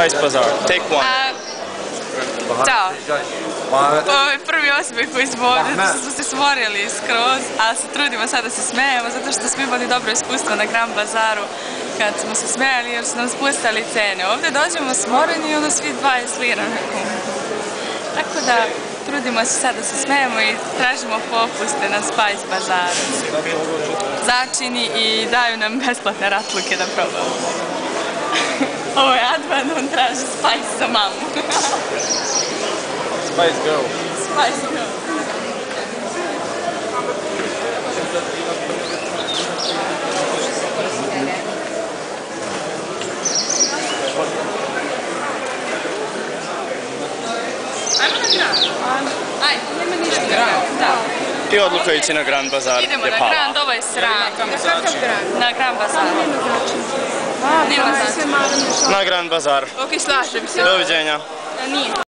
Spice Bazaar. Take one. Ćao. Ovo je prvi osmijeh koji smo ovdje, zato što smo se smorili skroz, ali se trudimo sad da se smijemo, zato što smo imali dobro iskustvo na Grand Bazaru kad smo se smijali jer su nam spustali cene. Ovdje dođemo smoreni i onda svi 20 lira na kumu. Tako da trudimo se sad da se smijemo i tražimo popuste na Spice Bazaru. Začini i daju nam besplatne ratluke da probamo. Ovo je Advan, on traži Spice za mamu. Spice Girl. Spice Girl. Ajmo na Grand. Ajde, nema ništa. Da. I odluka ići na Grand Bazar. Idemo na Grand, ovo je sram. Na Grand Bazar. Na Grand Bazar. Ok, slažem se. Doviđenja. Nije.